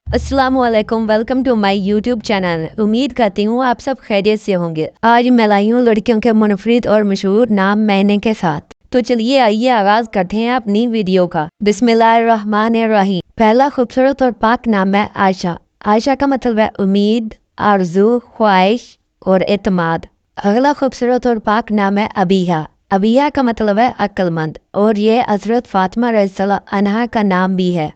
अस्सलाम वालेकुम, welcome to my YouTube channel. उम्मीद करती हूँ आप सब खैरियत से होंगे। आज मैं लाई हूँ लड़कियों के मुनफरिद और मशहूर नाम मैंने के साथ। तो चलिए आइए आगाज करते हैं अपनी वीडियो का। बिस्मिल्लाहिर्रहमानिर्रहीम। पहला खूबसूरत और पाक नाम है आयशा। आयशा का मतलब है उम्मीद, आरजू, ख्वाहिश और एतमाद। अगला खूबसूरत और पाक नाम है अबीहा। अबीहा का मतलब है अक्लमंद और ये हजरत फातिमा रज़ियल्लाहु अन्हा का नाम भी है।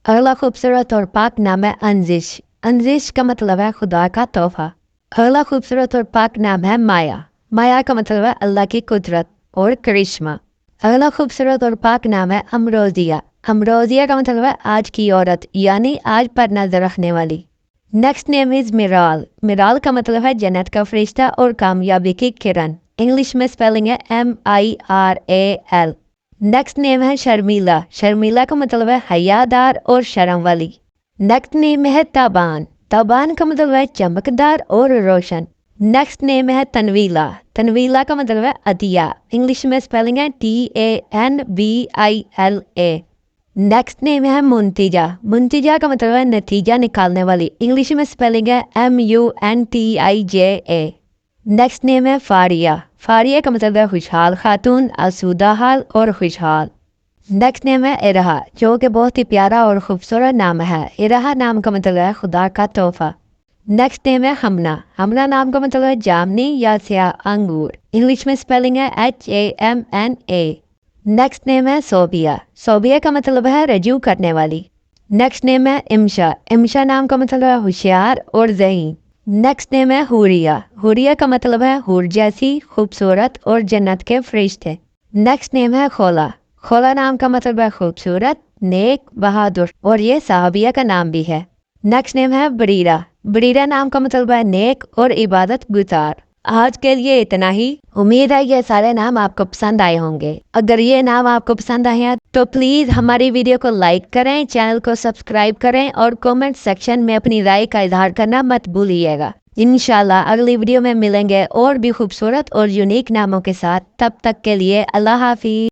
अगला खूबसूरत और पाक नाम है अंजिश। अंजिश का मतलब है खुदा का तोहफा। अगला खूबसूरत और पाक नाम है माया। माया का मतलब है अल्लाह की कुदरत और करिश्मा। अगला खूबसूरत और पाक नाम है अमरोजिया। अमरोजिया का मतलब है आज की औरत, यानी आज पर नजर रखने वाली। Next name is मिराल। मिराल का मतलब है जन्नत का फरिश्ता और कामयाबी की किरण। इंग्लिश में स्पेलिंग है MIRAL। नेक्स्ट नेम है शर्मिला। शर्मिला का मतलब है हयादार और शर्म वाली। नेक्स्ट नेम है ताबान। ताबान का मतलब है चमकदार और रोशन। नेक्स्ट नेम है तनवीला। तनवीला का मतलब है अतिया। इंग्लिश में स्पेलिंग है TANVILA। नेक्स्ट नेम है मुंतिजा। मुंतिजा का मतलब है नतीजा निकालने वाली। इंग्लिश में स्पेलिंग है MUNTIJA। नेक्स्ट नेम है फारिया। फारिया का मतलब है खुशहाल खातून, आसूदा हाल और खुशहाल। नेक्स्ट नेम है इरहा, जो कि बहुत ही प्यारा और खूबसूरत नाम है। इरहा नाम का मतलब है खुदा का तोहफा। नेक्स्ट नेम है हमना। हमना नाम का मतलब है जामनी या स्याह अंगूर। इंग्लिश में स्पेलिंग है HAMNA। नेक्स्ट नेम है सोबिया। सोबिया का मतलब है रजू करने वाली। नेक्स्ट नेम है इमशा। इमशा नाम का मतलब है होशियार और ज़हीन। नेक्स्ट नेम है हुरिया। हुरिया का मतलब है हूर जैसी, खूबसूरत और जन्नत के फरिश्ते। नेक्स्ट नेम है खोला। खोला नाम का मतलब है खूबसूरत, नेक, बहादुर और ये साहबिया का नाम भी है। नेक्स्ट नेम है बरीरा। बरीरा नाम का मतलब है नेक और इबादत गुजार। आज के लिए इतना ही। उम्मीद है ये सारे नाम आपको पसंद आए होंगे। अगर ये नाम आपको पसंद आए हैं तो प्लीज हमारी वीडियो को लाइक करें, चैनल को सब्सक्राइब करें और कमेंट सेक्शन में अपनी राय का इजहार करना मत भूलिएगा। इंशाल्लाह अगली वीडियो में मिलेंगे और भी खूबसूरत और यूनिक नामों के साथ। तब तक के लिए अल्लाह हाफिज।